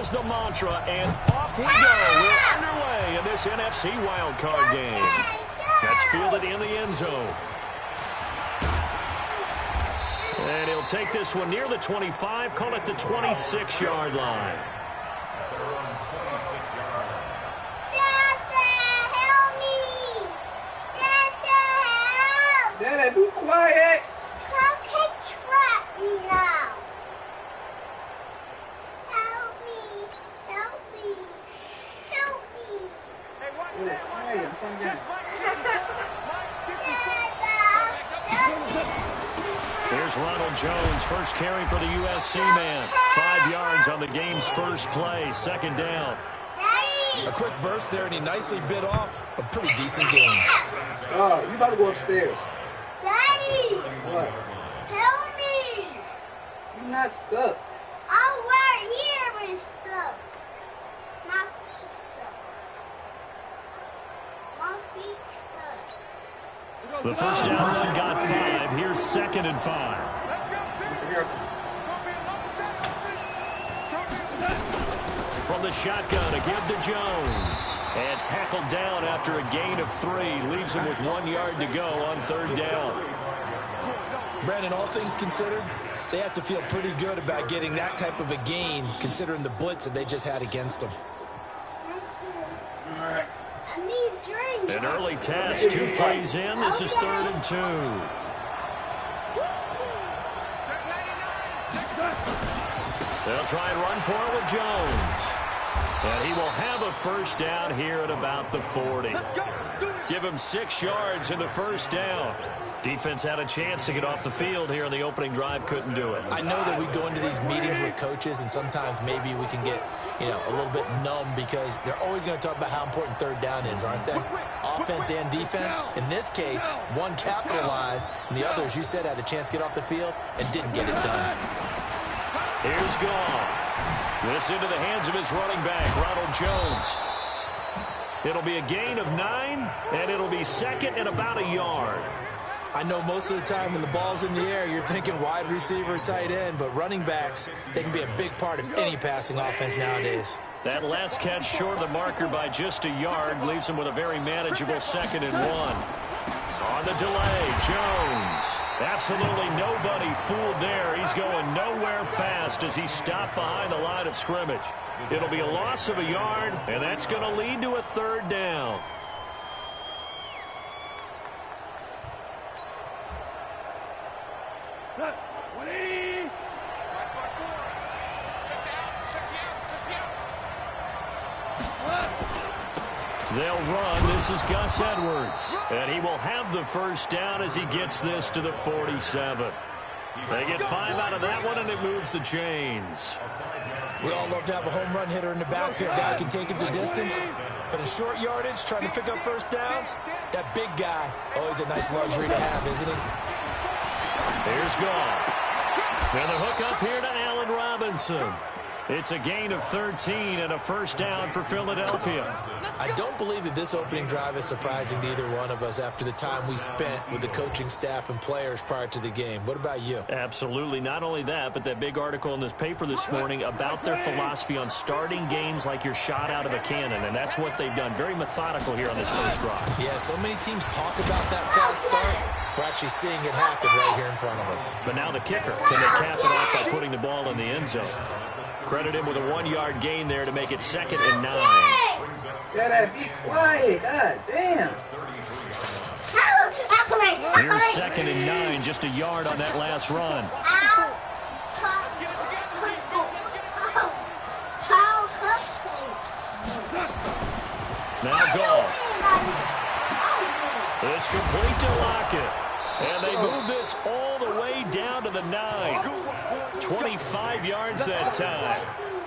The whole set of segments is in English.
is the mantra, and off we go. We're underway in this NFC wildcard game. That's fielded in the end zone. And he'll take this one near the 25, call it the 26-yard line. Dada, be quiet. Come trap me now. Help me. Help me. Help me. Hey, watch that. Here's Ronald Jones, first carry for the USC man. 5 yards on the game's first play, second down. A quick burst there, and he nicely bit off a pretty decent game. Oh, you about to go upstairs. Daddy! What? Help me! You're not stuck. I'm right here with stuff. My feet stuck. My feet stuck. The first down run got 5. Here's 2nd and 5. From the shotgun, a give to Jones. And tackled down after a gain of 3. Leaves him with 1 yard to go on 3rd down. Brandon, all things considered, they have to feel pretty good about getting that type of a gain, considering the blitz that they just had against them. All right. I need drinks. An early test, 2 plays in. This is 3rd and 2. They'll try and run for it with Jones. And he will have a first down here at about the 40. Give him 6 yards in the first down. Defense had a chance to get off the field here in the opening drive, couldn't do it. I know that we go into these meetings with coaches, and sometimes maybe we can get, a little bit numb because they're always going to talk about how important 3rd down is, aren't they? Offense and defense. In this case, one capitalized, and the other, as you said, had a chance to get off the field and didn't get it done. Here's Goff. This into the hands of his running back, Ronald Jones. It'll be a gain of 9, and it'll be 2nd and about a yard. I know most of the time when the ball's in the air, you're thinking wide receiver, tight end, but running backs, they can be a big part of any passing offense nowadays. That last catch short of the marker by just a yard leaves him with a very manageable 2nd and 1. On the delay, Jones. Absolutely nobody fooled there. He's going nowhere fast as he stopped behind the line of scrimmage. It'll be a loss of a yard, and that's going to lead to a 3rd down. They'll run. This is Gus Edwards. And he will have the first down as he gets this to the 47. They get 5 out of that one, and it moves the chains. We all love to have a home run hitter in the backfield. Guy can take it the distance. But in short yardage, trying to pick up first downs, that big guy, always a nice luxury to have, isn't he? Here's Goff. And the hook up here to Allen Robinson. It's a gain of 13 and a first down for Philadelphia. I don't believe that this opening drive is surprising to either one of us after the time we spent with the coaching staff and players prior to the game. What about you? Absolutely. Not only that, but that big article in this paper this morning about their philosophy on starting games like you're shot out of a cannon, and that's what they've done. Very methodical here on this first drive. Yeah, so many teams talk about that fast start. We're actually seeing it happen right here in front of us. But now the kicker. Can they cap it off by putting the ball in the end zone? Credit him with a 1-yard gain there to make it 2nd and 9. Shut up, be quiet. God damn. Here's 2nd and 9, just a yard on that last run. Now Goff. It's complete to Lockett. And they move this all the way down to the 9. 25 yards that time.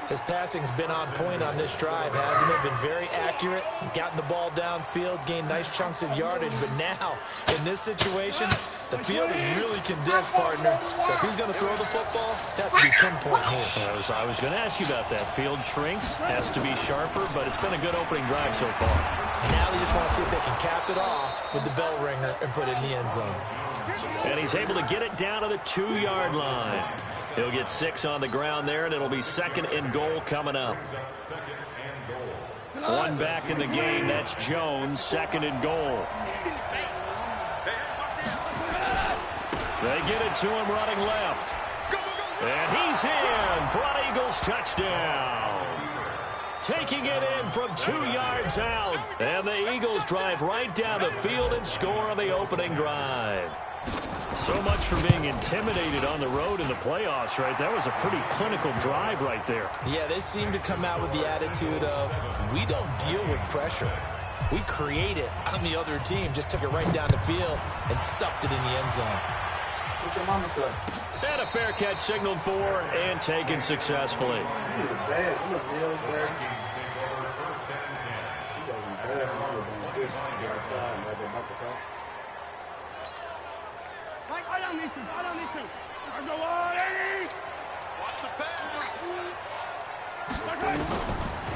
His passing's been on point on this drive, hasn't it? Been very accurate, gotten the ball downfield, gained nice chunks of yardage. But now, in this situation, the field is really condensed, partner. So if he's going to throw the football, that would be pinpoint here. I was going to ask you about that. Field shrinks, has to be sharper, but it's been a good opening drive so far. Now they just want to see if they can cap it off with the bell ringer and put it in the end zone. And he's able to get it down to the 2-yard line. He'll get 6 on the ground there, and it'll be 2nd and goal coming up. 1 back in the game. That's Jones, 2nd and goal. They get it to him running left. And he's in for an Eagles touchdown. Taking it in from 2 yards out. And the Eagles drive right down the field and score on the opening drive. So much for being intimidated on the road in the playoffs, right? That was a pretty clinical drive right there. Yeah, they seem to come out with the attitude of, we don't deal with pressure. We create it on the other team. Just took it right down the field and stuffed it in the end zone. What's your mama say? And a fair catch signaled for and taken successfully.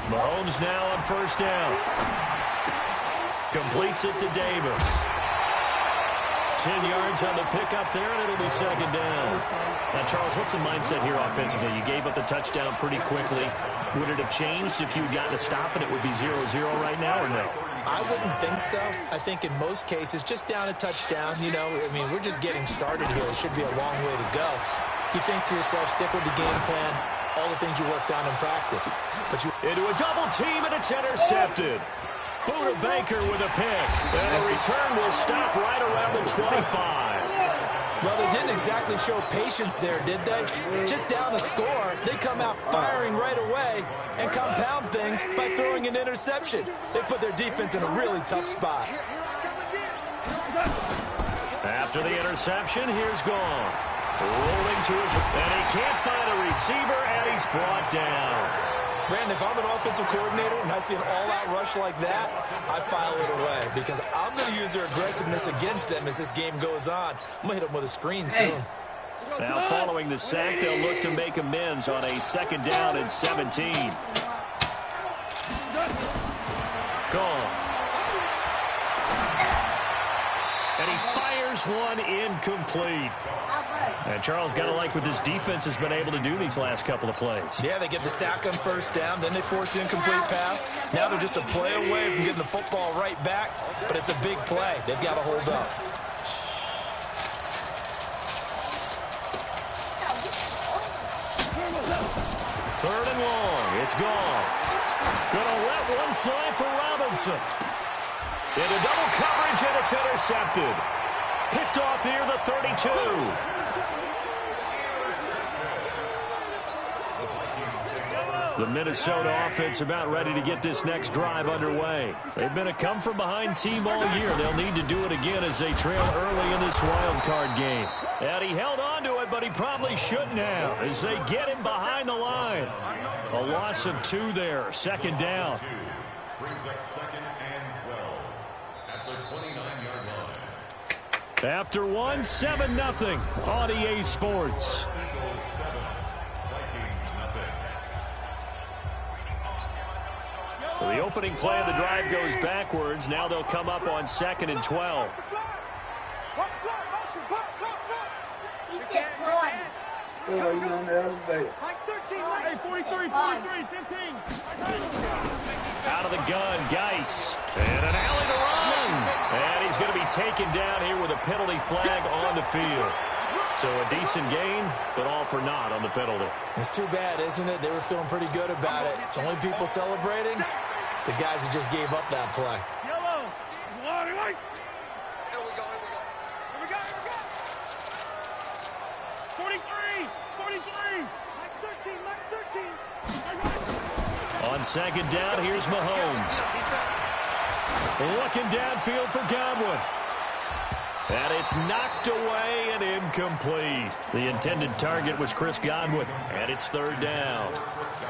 Mahomes now on 1st down. Completes it to Davis. 10 yards on the pickup there, and it'll be 2nd down. Now, Charles, what's the mindset here offensively? You gave up the touchdown pretty quickly. Would it have changed if you had gotten a stop and it would be 0-0 right now, or no? I wouldn't think so. I think in most cases, just down a touchdown, you know, I mean, we're just getting started here. It should be a long way to go. You think to yourself, stick with the game plan, all the things you worked on in practice. But you into a double team, and it's intercepted. Buda Baker with a pick. And a return will stop right around the 25. Well, they didn't exactly show patience there, did they? Just down a score, they come out firing right away and compound things by throwing an interception. They put their defense in a really tough spot. After the interception, here's Goff. Rolling to his... And he can't find a receiver, and he's brought down. Brandon, if I'm an offensive coordinator and I see an all-out rush like that, I file it away because I'm going to use their aggressiveness against them as this game goes on. I'm going to hit them with a screen soon. Now, following the sack, they'll look to make amends on a 2nd down and 17. Gone. And he fires one incomplete. And Charles, got to like what this defense has been able to do these last couple of plays. Yeah, they get the sack on 1st down, then they force the incomplete pass. Now they're just a play away from getting the football right back, but it's a big play. They've got to hold up. Third and long. It's gone. Gonna let one fly for Robinson. Into double coverage, and it's intercepted. Picked off near the 32. The Minnesota offense about ready to get this next drive underway. They've been a come-from-behind team all year. They'll need to do it again as they trail early in this wild card game. And he held on to it, but he probably shouldn't have as they get him behind the line. A loss of 2 there, 2nd down. Brings up 2nd and 12 at the 29-yard line. After 7-0 on EA Sports. So the opening play of the drive goes backwards. Now they'll come up on 2nd and 12. Well, you on the elevator. 43, 15. Out of the gun, Geis. And an alley to run. And he's going to be taken down here with a penalty flag on the field. So a decent gain, but all for naught on the penalty. It's too bad, isn't it? They were feeling pretty good about it. The only people celebrating, the guys who just gave up that play. Yellow. Here we go. 43. Mike 13. On 2nd down, here's Mahomes. Looking downfield for Godwin. And it's knocked away and incomplete. The intended target was Chris Godwin, and it's 3rd down.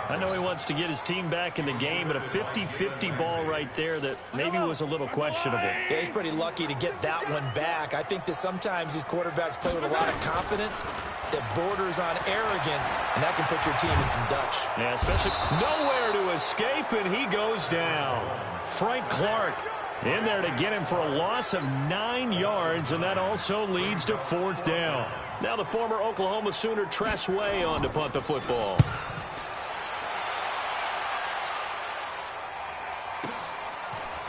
I know he wants to get his team back in the game, but a 50-50 ball right there that maybe was a little questionable. Yeah, he's pretty lucky to get that one back. I think that sometimes these quarterbacks play with a lot of confidence that borders on arrogance, and that can put your team in some Dutch. Yeah, especially nowhere to escape, and he goes down. Frank Clark in there to get him for a loss of 9 yards, and that also leads to 4th down. Now the former Oklahoma Sooner Tress Way on to punt the football.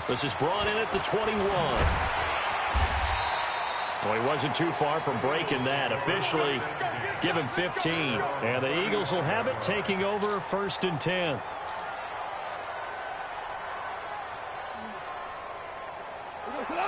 This is brought in at the 21. Well, he wasn't too far from breaking that. Officially, give him 15. And the Eagles will have it, taking over 1st and 10.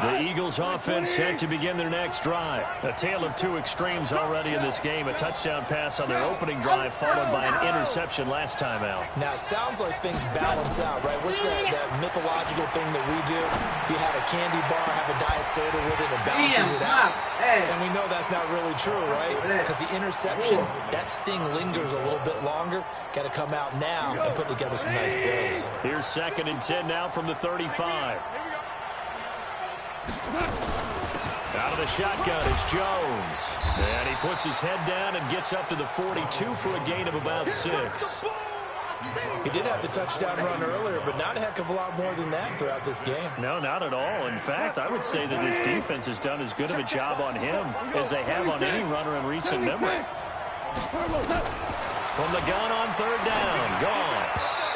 The Eagles offense set to begin their next drive. A tale of two extremes already in this game. A touchdown pass on their opening drive followed by an interception last time out. Now, it sounds like things balance out, right? What's that mythological thing that we do? If you have a candy bar, have a diet soda with it, it balances it out. And we know that's not really true, right? Because the interception, that sting lingers a little bit longer. Got to come out now and put together some nice plays. Here's 2nd and 10 now from the 35. Out of the shotgun, it's Jones. And he puts his head down and gets up to the 42 for a gain of about 6. He did have the touchdown run earlier, but not a heck of a lot more than that throughout this game. No, not at all. In fact, I would say that this defense has done as good of a job on him as they have on any runner in recent memory. From the gun on 3rd down, gone.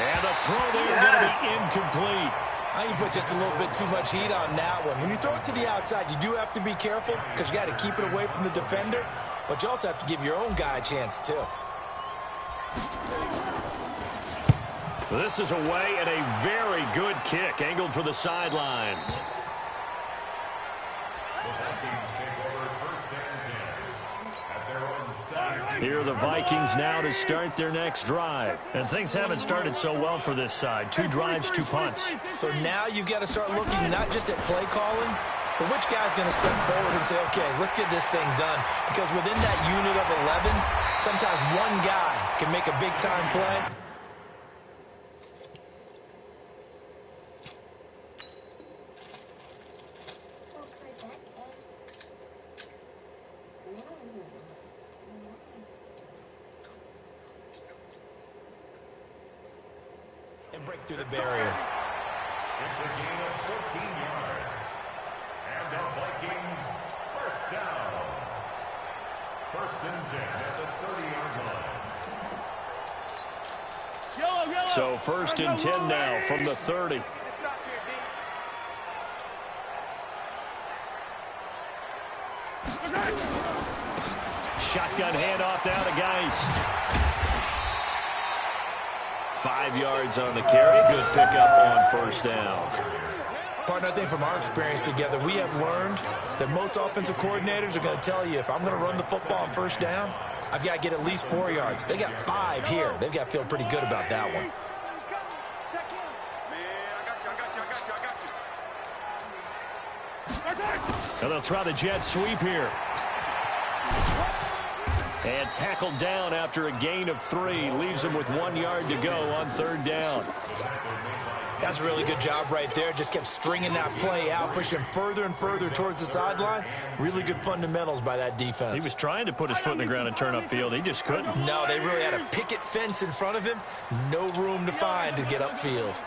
And the throw there going to be incomplete. I think you put just a little bit too much heat on that one. When you throw it to the outside, you do have to be careful because you got to keep it away from the defender, but you also have to give your own guy a chance too. This is away and a very good kick angled for the sidelines. Here are the Vikings now to start their next drive. And things haven't started so well for this side. 2 drives, 2 punts. So now you've got to start looking not just at play calling, but which guy's going to step forward and say, okay, let's get this thing done. Because within that unit of 11, sometimes one guy can make a big-time play. And break through the barrier. It's a gain of 14 yards. And the Vikings, 1st down. 1st and 10 at the 30-yard line. So 1st and 10 now from the 30. Shotgun handoff now to Geis. 5 yards on the carry. Good pickup on 1st down. Partner, I think from our experience together, we have learned that most offensive coordinators are going to tell you, if I'm going to run the football on 1st down, I've got to get at least 4 yards. They got 5 here. They've got to feel pretty good about that one. And they'll try the jet sweep here. And tackled down after a gain of 3. Leaves him with 1 yard to go on 3rd down. That's a really good job right there. Just kept stringing that play out, pushed him further and further towards the sideline. Really good fundamentals by that defense. He was trying to put his foot in the ground and turn upfield. He just couldn't. No, they really had a picket fence in front of him. No room to find to get upfield.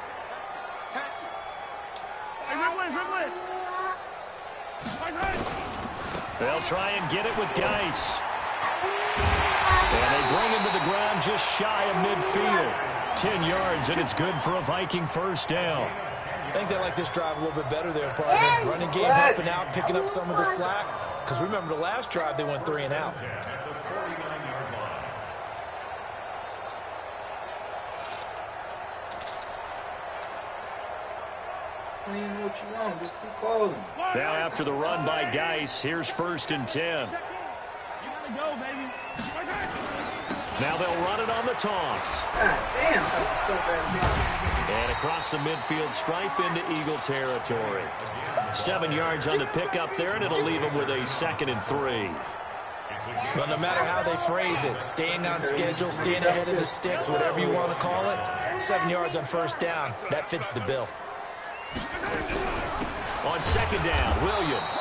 They'll try and get it with Geis. And they bring him to the ground just shy of midfield. 10 yards, and it's good for a Viking 1st down. I think they like this drive a little bit better there, partner. Running game helping out, picking up some of the slack. Because remember, the last drive, they went 3 and out. I don't even know what you want. Just keep calling. Now after the run by Geis, here's 1st and 10. You gotta go, baby. Now they'll run it on the toss. God damn, that's a tough ass game. And across the midfield stripe into Eagle territory. 7 yards on the pickup there, and it'll leave them with a 2nd and 3. Well, no matter how they phrase it, staying on schedule, staying ahead of the sticks, whatever you want to call it, 7 yards on 1st down, that fits the bill. On 2nd down, Williams.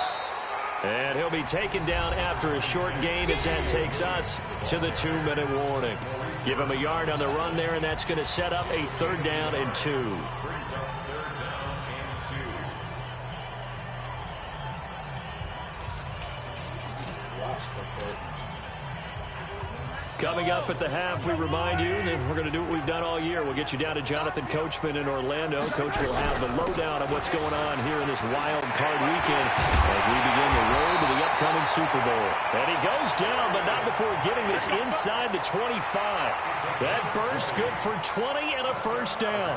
And he'll be taken down after a short gain as that takes us to the 2-minute warning. Give him a yard on the run there, and that's going to set up a 3rd down and 2. Coming up at the half, we remind you that we're going to do what we've done all year. We'll get you down to Jonathan Coachman in Orlando. Coach will have the lowdown on what's going on here in this wild card weekend as we begin the road to the upcoming Super Bowl. And he goes down, but not before getting this inside the 25. That burst good for 20 and a first down.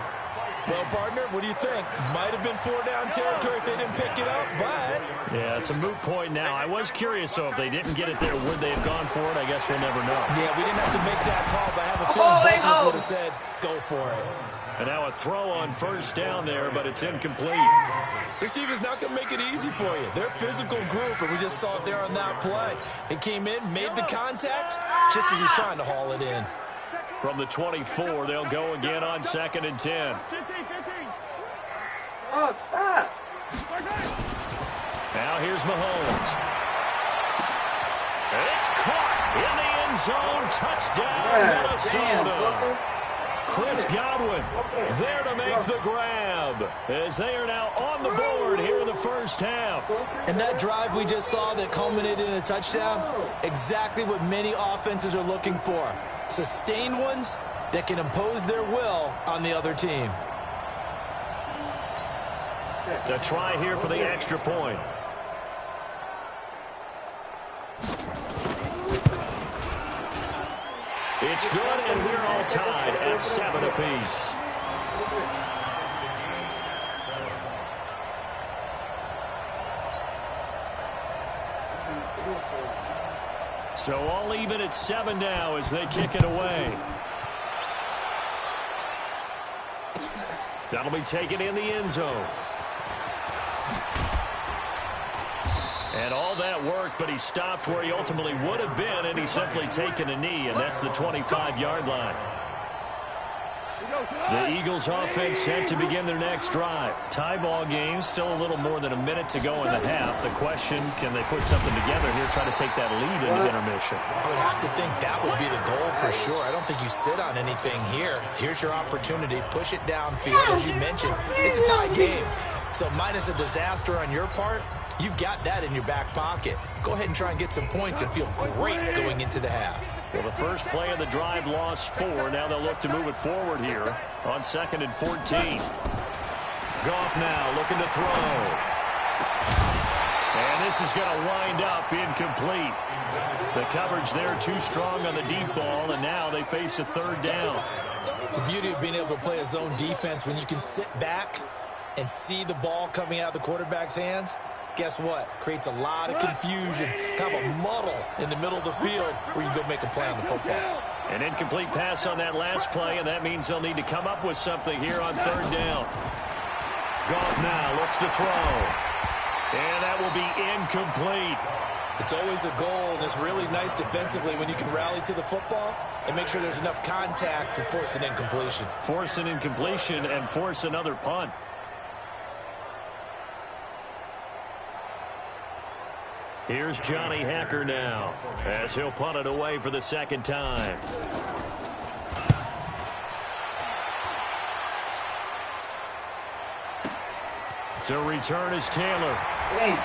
Well, partner, what do you think? Might have been 4-down territory if they didn't pick it up, but... Yeah, it's a moot point now. I was curious, though, if they didn't get it there, would they have gone for it? I guess we'll never know. Yeah, we didn't have to make that call, but I have a feeling Buckles would have said, go for it. And now a throw on first down there, but it's incomplete. This defense not going to make it easy for you. They're a physical group, and we just saw it there on that play. It came in, made the contact, just as he's trying to haul it in. From the 24, they'll go again on 2nd and 10. Oh, stop. Now here's Mahomes. It's caught in the end zone. Touchdown, Minnesota. Chris Godwin there to make the grab as they are now on the board here in the first half. And that drive we just saw that culminated in a touchdown, exactly what many offenses are looking for. Sustained ones that can impose their will on the other team. To try here for the extra point. It's good, and we're all tied at 7 apiece. So all even at 7 now as they kick it away. That'll be taken in the end zone. And all that work, but he stopped where he ultimately would have been, and he's simply taken a knee, and that's the 25-yard line. The Eagles offense set to begin their next drive. Tie ball game, still a little more than a minute to go in the half. The question, can they put something together here, try to take that lead into intermission? I would have to think that would be the goal for sure. I don't think you sit on anything here. Here's your opportunity. Push it downfield. As you mentioned, it's a tie game. So minus a disaster on your part, you've got that in your back pocket. Go ahead and try and get some points and feel great going into the half. Well, the first play of the drive lost 4. Now they'll look to move it forward here on 2nd and 14. Goff now looking to throw. And this is going to wind up incomplete. The coverage there too strong on the deep ball, and now they face a 3rd down. The beauty of being able to play a zone defense when you can sit back and see the ball coming out of the quarterback's hands, guess what? Creates a lot of confusion, kind of a muddle in the middle of the field where you go make a play on the football. An incomplete pass on that last play, and that means they'll need to come up with something here on 3rd down. Goff now looks to throw. And that will be incomplete. It's always a goal, and it's really nice defensively when you can rally to the football and make sure there's enough contact to force an incompletion. Force an incompletion and force another punt. Here's Johnny Hacker now as he'll punt it away for the 2nd time. To return is Taylor. Hey.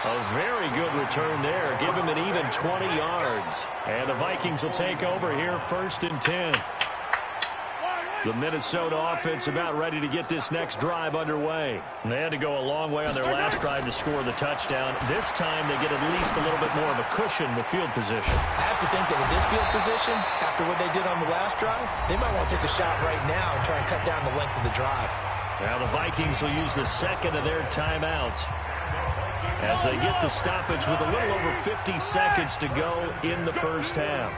A very good return there. Give him an even 20 yards. And the Vikings will take over here 1st and 10. The Minnesota offense about ready to get this next drive underway. They had to go a long way on their last drive to score the touchdown. This time they get at least a little bit more of a cushion with field position. I have to think that with this field position, after what they did on the last drive, they might want to take a shot right now and try and cut down the length of the drive. Now the Vikings will use the 2nd of their timeouts as they get the stoppage with a little over 50 seconds to go in the first half.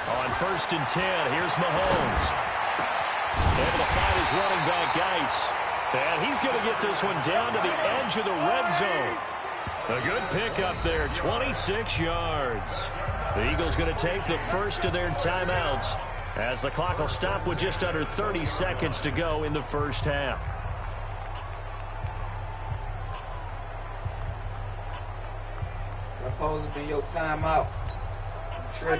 On 1st and 10, here's Mahomes. Able to find his running back, Geis. And he's going to get this one down to the edge of the red zone. A good pickup there, 26 yards. The Eagles going to take the first of their timeouts as the clock will stop with just under 30 seconds to go in the first half. Supposed to be your timeout. Trick.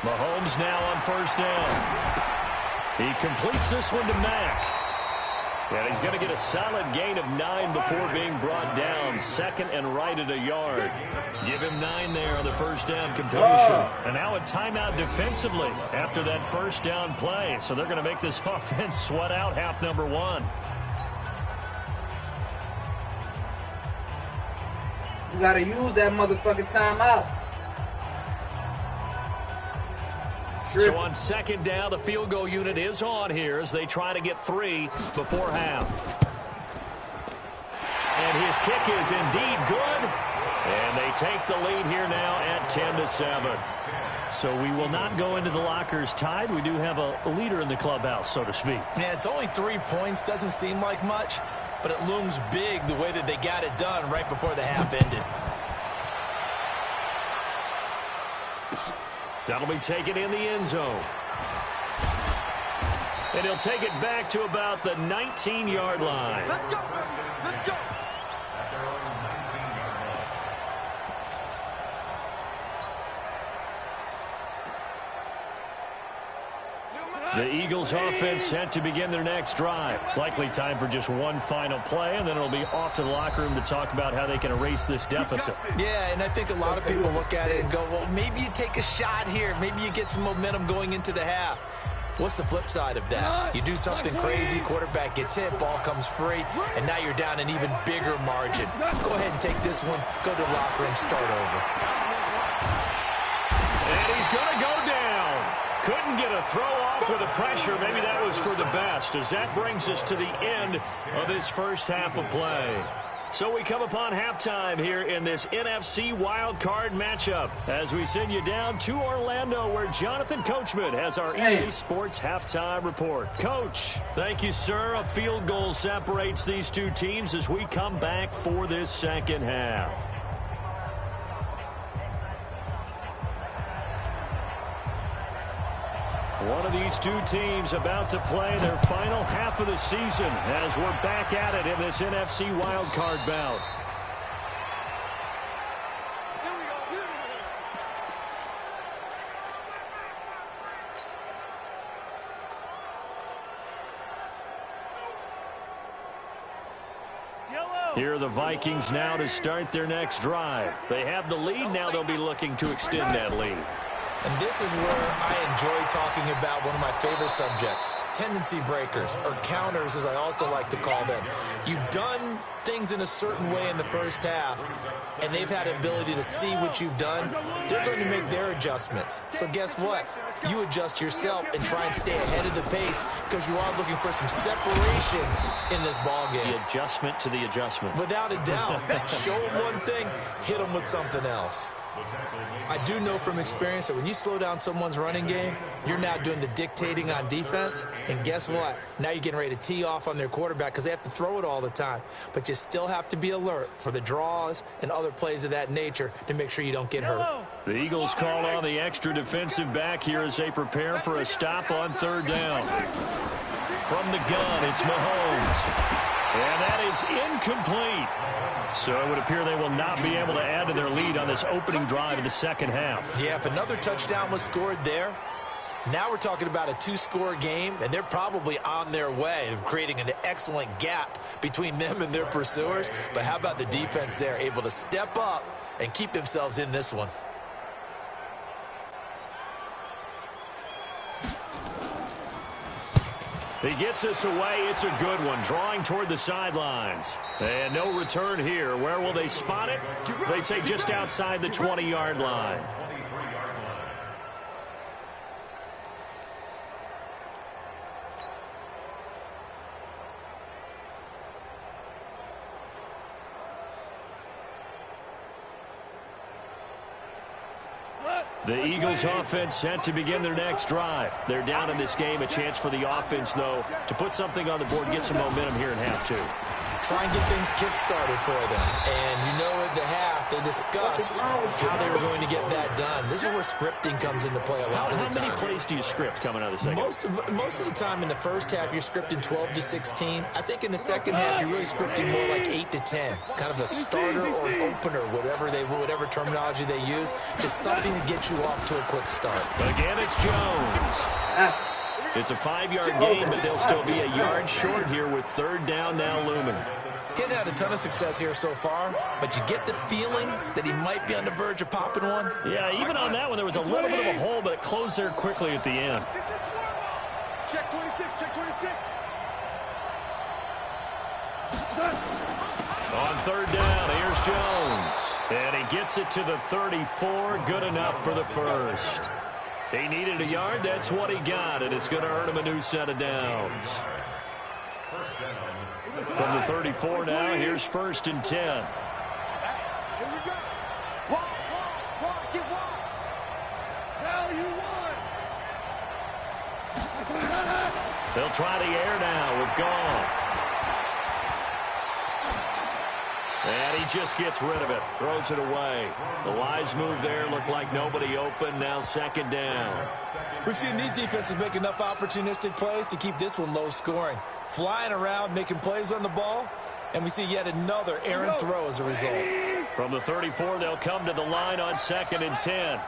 Mahomes now on first down. He completes this one to Mack. And he's going to get a solid gain of 9 before being brought down. Second and right at a yard. Give him 9 there on the first down completion. And now a timeout defensively after that first down play. So they're going to make this offense sweat out half number 1. You got to use that motherfucking timeout. So on second down, the field goal unit is on here as they try to get 3 before half. And his kick is indeed good. And they take the lead here now at 10-7. So we will not go into the lockers tied. We do have a leader in the clubhouse, so to speak. Yeah, it's only 3 points. Doesn't seem like much, but it looms big the way that they got it done right before the half ended. That'll be taken in the end zone. And he'll take it back to about the 19-yard line. Let's go. Let's go. The Eagles offense set to begin their next drive. Likely time for just one final play, and then it'll be off to the locker room to talk about how they can erase this deficit. Yeah, and I think a lot of people look at it and go, well, maybe you take a shot here. Maybe you get some momentum going into the half. What's the flip side of that? You do something crazy, quarterback gets hit, ball comes free, and now you're down an even bigger margin. Go ahead and take this one, go to the locker room, start over. And he's going to go down. Couldn't get a throw off with the pressure. Maybe that was for the best, as that brings us to the end of this first half of play. So we come upon halftime here in this NFC wildcard matchup as we send you down to Orlando, where Jonathan Coachman has our EA Sports halftime report. Coach, thank you, sir. A field goal separates these two teams as we come back for this second half. One of these two teams about to play their final half of the season as we're back at it in this NFC wildcard bout. Here are the Vikings now to start their next drive. They have the lead. Now they'll be looking to extend that lead. And this is where I enjoy talking about one of my favorite subjects, tendency breakers, or counters as I also like to call them. You've done things in a certain way in the first half, and they've had the ability to see what you've done. They're going to make their adjustments. So guess what? You adjust yourself and try and stay ahead of the pace because you are looking for some separation in this ballgame. The adjustment to the adjustment. Without a doubt. Show them one thing, hit them with something else. I do know from experience that when you slow down someone's running game, you're now doing the dictating on defense. And guess what? Now you're getting ready to tee off on their quarterback because they have to throw it all the time. But you still have to be alert for the draws and other plays of that nature to make sure you don't get hurt. The Eagles call on the extra defensive back here as they prepare for a stop on third down. From the gun, it's Mahomes. And that is incomplete. So it would appear they will not be able to add to their lead on this opening drive of the second half. Yeah, if another touchdown was scored there, now we're talking about a 2-score game, and they're probably on their way of creating an excellent gap between them and their pursuers. But how about the defense there, able to step up and keep themselves in this one? He gets us away. It's a good one. Drawing toward the sidelines. And no return here. Where will they spot it? They say just outside the 20-yard line. The Eagles offense set to begin their next drive. They're down in this game. A chance for the offense, though, to put something on the board, get some momentum here in half two. try and get things kick-started for them. And you know at the half, they discussed how they were going to get that done. This is where scripting comes into play a lot of the time. How many plays do you script coming out of the second? Most of the time in the first half, you're scripting 12 to 16. I think in the second half, you're really scripting more like 8 to 10. Kind of a starter or an opener, whatever terminology they use. Just something to get you off to a quick start. Again, it's Jones. It's a 5-yard gain, but they'll still be a yard short here with third down now looming. He hadn't had a ton of success here so far, but you get the feeling that he might be on the verge of popping one. Yeah, even on that one, there was a little bit of a hole, but it closed there quickly at the end. Check 26, check 26. On third down, here's Jones. And he gets it to the 34. Good enough for the first. He needed a yard. That's what he got, and it's going to earn him a new set of downs. From the 34 now, here's 1st and 10. Here we go. Walk, get walk. Hell, you won. They'll try the air now with Goff. And he just gets rid of it, throws it away. The wise move there, looked like nobody open, now 2nd down. We've seen these defenses make enough opportunistic plays to keep this one low scoring. Flying around, making plays on the ball, and we see yet another errant throw as a result. From the 34, they'll come to the line on 2nd and 10.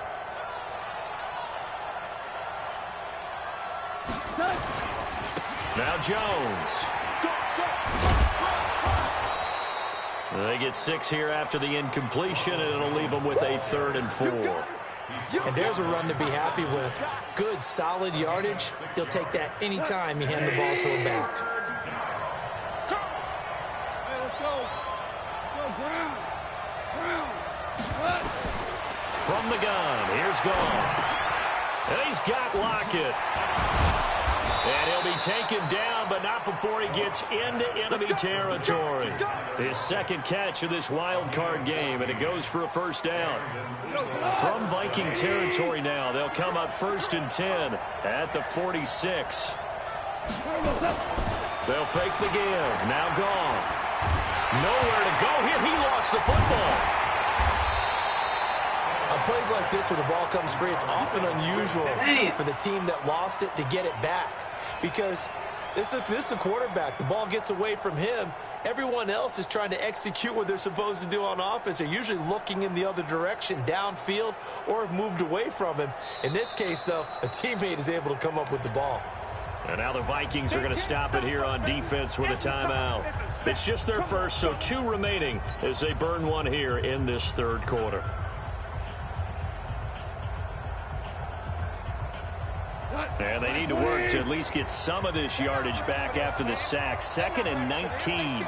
Now Jones. They get 6 here after the incompletion, and it'll leave them with a 3rd and 4. And there's a run to be happy with. Good, solid yardage. He'll take that anytime you hand the ball to him back. Hey, let's go. Go, Brown. From the gun, here's Goff. And he's got Lockett. And he'll be taken down, but not before he gets into enemy territory. His 2nd catch of this wild card game, and it goes for a 1st down. From Viking territory now, they'll come up 1st and 10 at the 46. They'll fake the give. Now Goff. Nowhere to go here. He lost the football. On plays like this where the ball comes free, it's often unusual for the team that lost it to get it back. Because this is a quarterback. The ball gets away from him. Everyone else is trying to execute what they're supposed to do on offense. They're usually looking in the other direction, downfield, or have moved away from him. In this case, though, a teammate is able to come up with the ball. And now the Vikings are going to stop it here on defense with a timeout. It's just their first, so 2 remaining as they burn one here in this 3rd quarter. And they need to work to at least get some of this yardage back after the sack. 2nd and 19.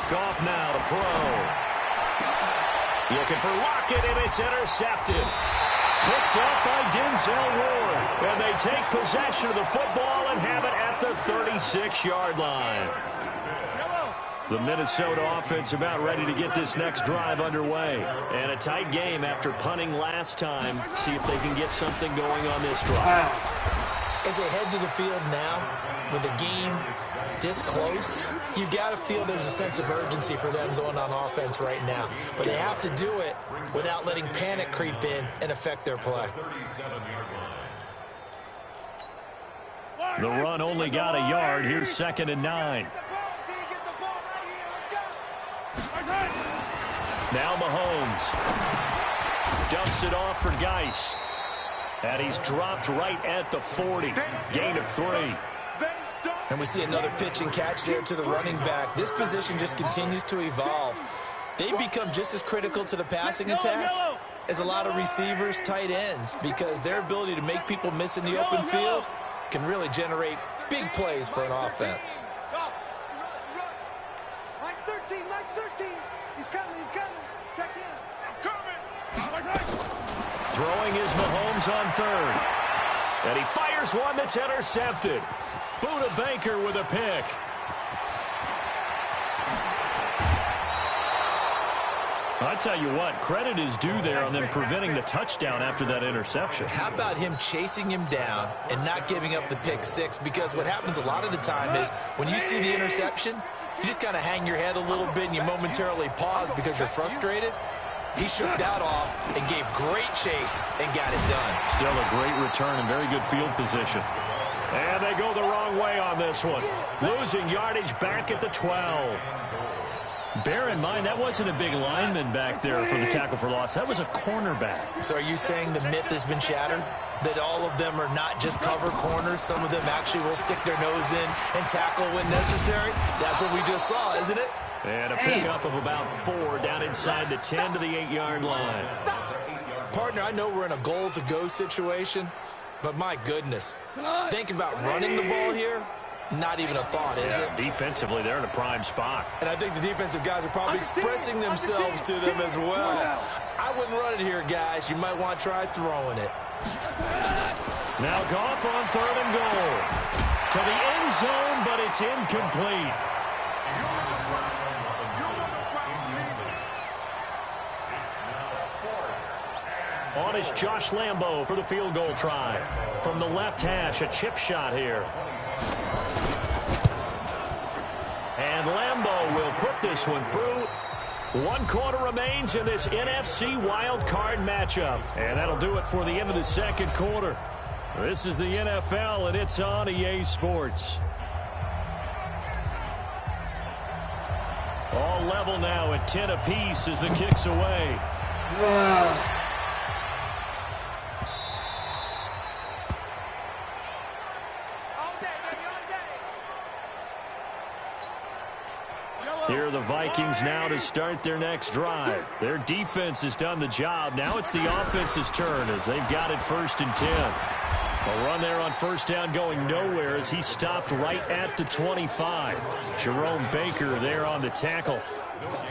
Goff now to throw. Looking for Lockett, and it's intercepted. Picked up by Denzel Ward. And they take possession of the football and have it at the 36-yard line. The Minnesota offense about ready to get this next drive underway. And a tight game after punting last time. See if they can get something going on this drive. As they head to the field now, with the game this close, you've got to feel there's a sense of urgency for them going on offense right now. But they have to do it without letting panic creep in and affect their play. The run only got a yard. Here's 2nd and 9. Now Mahomes dumps it off for Geis. And he's dropped right at the 40. Gain of 3. And we see another pitch and catch there to the running back. This position just continues to evolve. They become just as critical to the passing attack as a lot of receivers, tight ends, because their ability to make people miss in the open field can really generate big plays for an offense. Throwing is Mahomes on 3rd. And he fires one that's intercepted. Buda Baker with a pick. I tell you what, credit is due there on them preventing the touchdown after that interception. How about him chasing him down and not giving up the pick six? Because what happens a lot of the time is when you see the interception, you just kind of hang your head a little bit and you momentarily pause because you're frustrated. He shook that off and gave great chase and got it done. Still a great return and very good field position. And they go the wrong way on this one. Losing yardage back at the 12. Bear in mind, that wasn't a big lineman back there for the tackle for loss. That was a cornerback. So are you saying the myth has been shattered? That all of them are not just cover corners? Some of them actually will stick their nose in and tackle when necessary? That's what we just saw, isn't it? And a pickup of about 4 down inside the 10 to the 8-yard line. Partner, I know we're in a goal-to-go situation, but my goodness, think about running the ball here. Not even a thought, is it? Defensively, they're in a prime spot. And I think the defensive guys are probably expressing themselves to them as well. I wouldn't run it here, guys. You might want to try throwing it. Now Goff on 3rd and goal. To the end zone, but it's incomplete. On is Josh Lambo for the field goal try. From the left hash, a chip shot here. And Lambo will put this one through. 1 quarter remains in this NFC wild card matchup. And that'll do it for the end of the 2nd quarter. This is the NFL, and it's on EA Sports. All level now at 10 apiece as the kick's away. Here are the Vikings now to start their next drive. Their defense has done the job. Now it's the offense's turn as they've got it 1st and 10. A run there on 1st down going nowhere as he stopped right at the 25. Jerome Baker there on the tackle.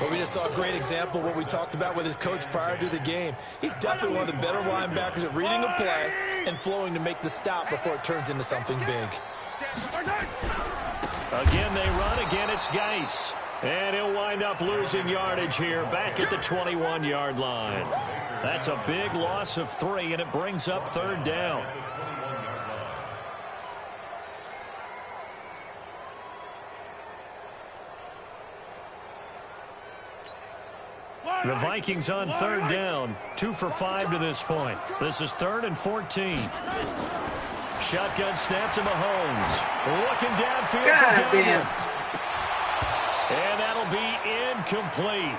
Well, we just saw a great example of what we talked about with his coach prior to the game. He's definitely one of the better linebackers at reading a play and flowing to make the stop before it turns into something big. Again they run. Again it's Geis. And he'll wind up losing yardage here back at the 21-yard line. That's a big loss of 3, and it brings up 3rd down. The Vikings on 3rd down, 2 for 5 to this point. This is 3rd and 14. Shotgun snap to Mahomes. Looking downfield. God damn. And that'll be incomplete.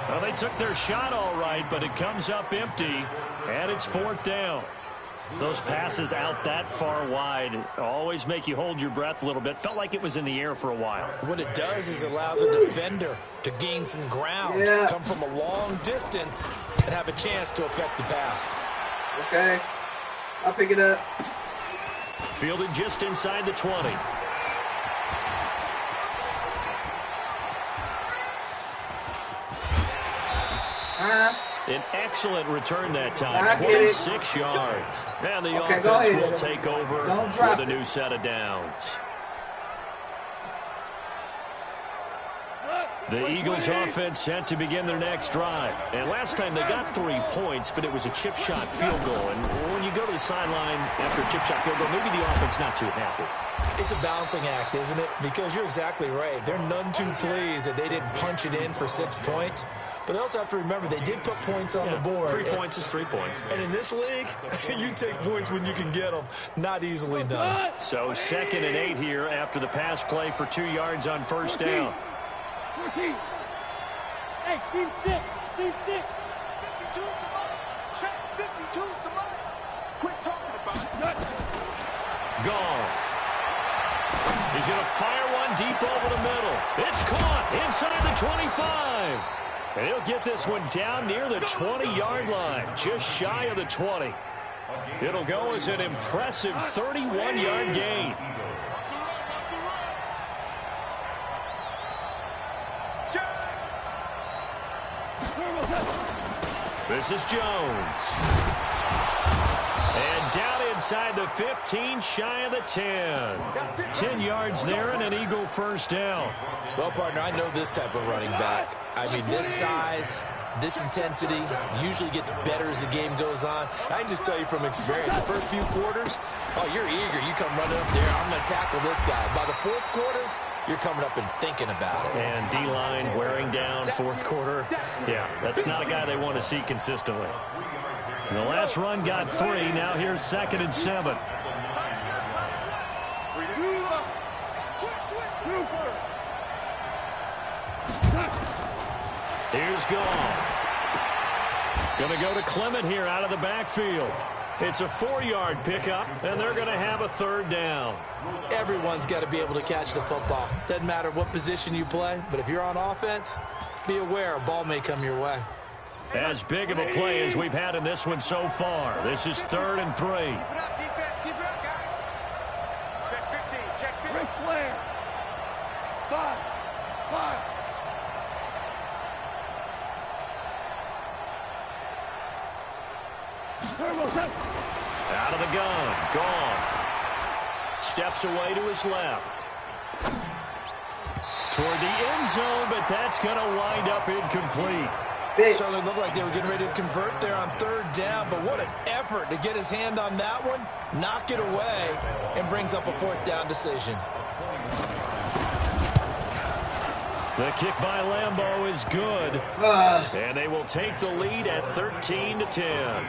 Well, they took their shot all right, but it comes up empty, and it's 4th down. Those passes out that far wide always make you hold your breath a little bit. Felt like it was in the air for a while. What it does is it allows a defender to gain some ground, come from a long distance, and have a chance to affect the pass. Okay. I'll pick it up. Fielded just inside the 20. An excellent return that time, 26 yards. And the offense will take over with a new set of downs. The Eagles offense set to begin their next drive. And last time they got 3 points, but it was a chip shot field goal. And when you go to the sideline after a chip shot field goal, maybe the offense not too happy. It's a balancing act, isn't it? Because you're exactly right. They're none too pleased that they didn't punch it in for 6 points. But they also have to remember they did put points on the board. 3 points is 3 points. And in this league, you take points when you can get them. Not easily done. So 2nd and 8 here after the pass play for 2 yards on 1st down. 14. Hey, team 6. Team 6. 52's the money. Check 52's the money. Quit talking about it. Goff. He's going to fire one deep over the middle. It's caught inside the 25. And he'll get this one down near the 20-yard line, just shy of the 20. It'll go as an impressive 31-yard gain. This is Jones. And down inside the 15, shy of the 10. 10 yards there and an Eagle 1st down. Well, partner, I know this type of running back. I mean, this size, This intensity usually gets better as the game goes on. I can just tell you from experience, the first few quarters, oh, you're eager. You come running up there, I'm going to tackle this guy. By the fourth quarter, you're coming up and thinking about it. And D-line wearing down fourth quarter. Yeah, that's not a guy they want to see consistently. And the last run got 3. Now here's 2nd and 7. Here's Goff. Going to go to Clement here out of the backfield. It's a 4-yard pickup, and they're going to have a 3rd down. Everyone's got to be able to catch the football. Doesn't matter what position you play, but if you're on offense, be aware a ball may come your way. As big of a play as we've had in this one so far. This is 3rd and 3. Keep it up, defense. Keep it up, guys. Check 15. Check 15. Ric Flair. 5. Out of the gun. Goff. Steps away to his left. Toward the end zone, but that's going to wind up incomplete. Certainly looked like they were getting ready to convert there on 3rd down, but what an effort to get his hand on that one, knock it away, and brings up a 4th down decision. The kick by Lambeau is good, and they will take the lead at 13-10.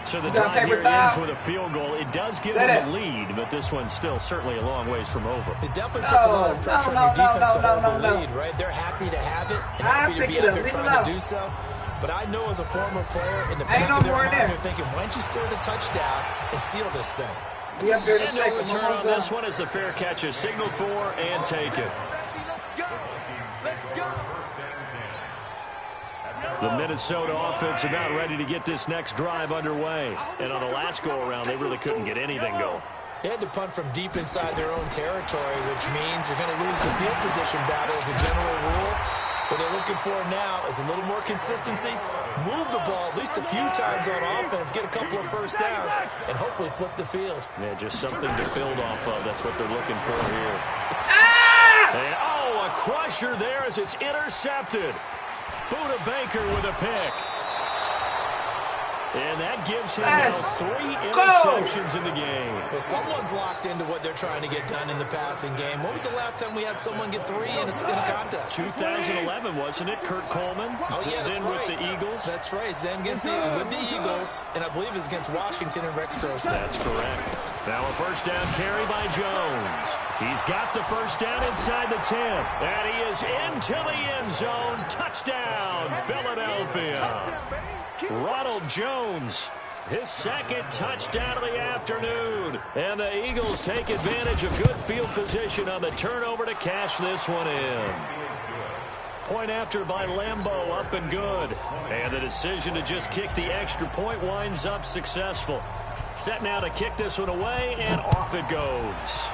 So the drive here ends with a field goal. It does give them a lead, but this one's still certainly a long ways from over. It definitely puts a lot of pressure on your defense to hold the lead, right? They're happy to have it and happy to be out there trying to do so. But I know as a former player, in the back of their mind, they're thinking, why don't you score the touchdown and seal this thing? And no return on this one as the fair catch is signaled for and taken. The Minnesota offense about ready to get this next drive underway. And on the last go-around, they really couldn't get anything going. They had to punt from deep inside their own territory, which means you're going to lose the field position battle as a general rule. What they're looking for now is a little more consistency, move the ball at least a few times on offense, get a couple of first downs, and hopefully flip the field. Yeah, just something to build off of. That's what they're looking for here. And, a crusher there as it's intercepted. Buda Baker with a pick. And that gives him now 3 interceptions in the game. Well, someone's locked into what they're trying to get done in the passing game. When was the last time we had someone get 3 in a contest? 2011, wasn't it? Kurt Coleman. Oh, yeah, that's then right. with the Eagles. That's right. Then with the Eagles, and I believe it's against Washington and Rex Grossman. That's correct. Now a first down carry by Jones. He's got the first down inside the 10. And he is into the end zone. Touchdown, Philadelphia. Ronald Jones, his 2nd touchdown of the afternoon. And the Eagles take advantage of good field position on the turnover to cash this one in. Point after by Lambeau, up and good. And the decision to just kick the extra point winds up successful. Set now to kick this one away, and off it goes.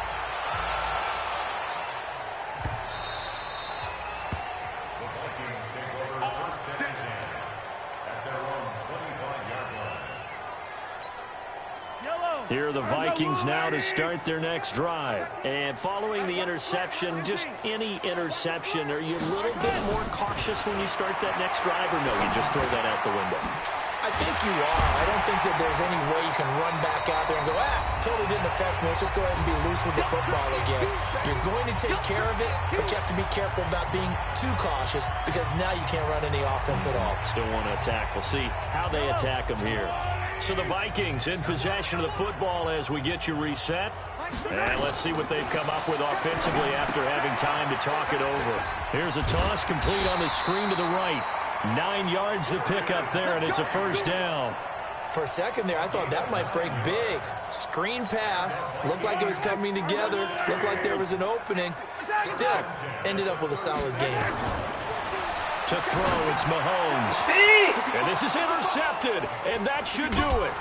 Here are the Vikings now to start their next drive. And following the interception, just any interception, are you a little bit more cautious when you start that next drive, or no, you just throw that out the window? I think you are. I don't think that there's any way you can run back out there and go, totally didn't affect me. Let's just go ahead and be loose with the football again. You're going to take care of it, but you have to be careful about being too cautious because now you can't run any offense at all. Still want to attack. We'll see how they attack them here. So the Vikings in possession of the football as we get you reset. And let's see what they've come up with offensively after having time to talk it over. Here's a toss complete on the screen to the right. 9 yards to pick up there, and it's a first down. For a second there, I thought that might break big. Screen pass. Looked like it was coming together. Looked like there was an opening. Still, ended up with a solid game. To throw, it's Mahomes. And this is intercepted, and that should do it.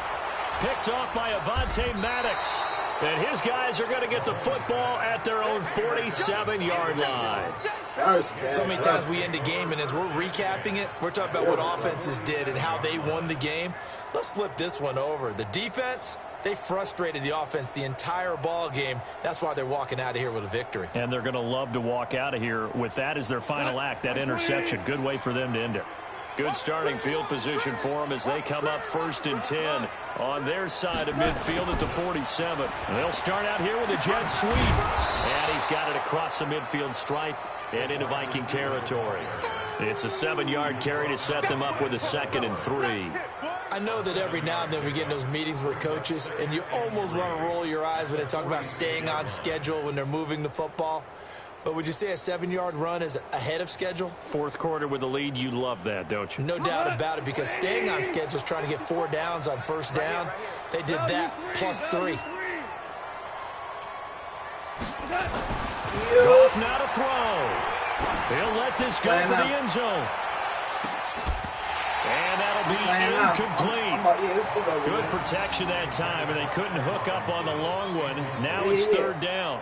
Picked off by Avonte Maddox. And his guys are going to get the football at their own 47-yard line. So many times we end a game, and as we're recapping it, we're talking about what offenses did and how they won the game. Let's flip this one over. The defense, they frustrated the offense the entire ball game. That's why they're walking out of here with a victory. And they're going to love to walk out of here with that as their final act, that interception. Good way for them to end it. Good starting field position for them as they come up 1st and 10 on their side of midfield at the 47. They'll start out here with a jet sweep. And he's got it across the midfield stripe and into Viking territory. It's a 7-yard carry to set them up with a 2nd and 3. I know that every now and then we get in those meetings with coaches, and you almost want to roll your eyes when they talk about staying on schedule when they're moving the football. But would you say a 7-yard run is ahead of schedule? 4th quarter with the lead, you love that, don't you? No doubt about it, because staying on schedule is trying to get 4 downs on 1st down. They did that plus 3. Goff now to throw. He'll let this go for the end zone. And that'll be incomplete. Good protection that time, and they couldn't hook up on the long one. Now it's 3rd down.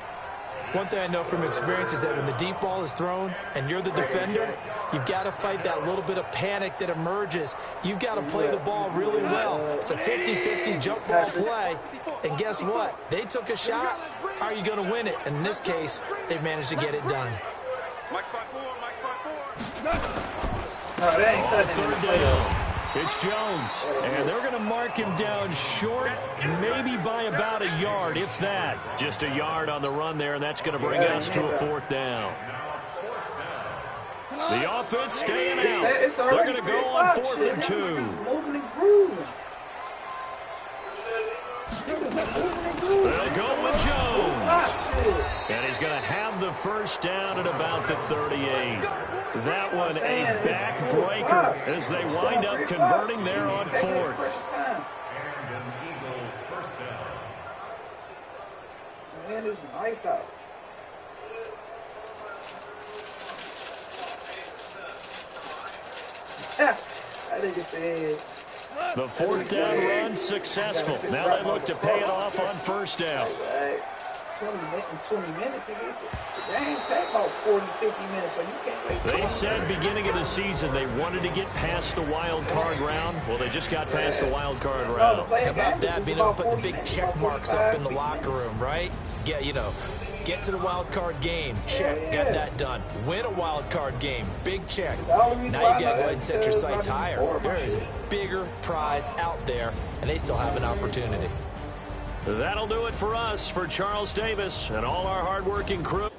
One thing I know from experience is that when the deep ball is thrown and you're the defender, you've got to fight that little bit of panic that emerges. You've got to play the ball really well. It's a 50-50 jump ball play. And guess what? They took a shot. How are you going to win it? And in this case, they managed to get it done. No, they ain't cutting him. 3rd down. It's Jones, and they're going to mark him down short, maybe by about a yard, if that. Just a yard on the run there, and that's going to bring us to a 4th down. The offense staying out. They're going to go on 4th and 2. Moving and grooving. They'll go with Jones. And he's going to have the 1st down at about the 38. That one a backbreaker as they wind up converting there on 4th. And an Eagle 1st down. Man, this is nice out. I think it said. The 4th down run successful. Now they look to pay it off on 1st down. 20 minutes, nigga. The game take about 40, 50 minutes, so you can't wait. They said beginning of the season they wanted to get past the wild card round. Well, they just got past the wild card round. How about that, being able to put the big check marks up in the locker room, right? Yeah, you know, get to the wild card game, check, got that done. Win a wild card game, big check. Now you got to go ahead and set your sights higher. There is a bigger prize out there, and they still have an opportunity. That'll do it for us, for Charles Davis and all our hardworking crew.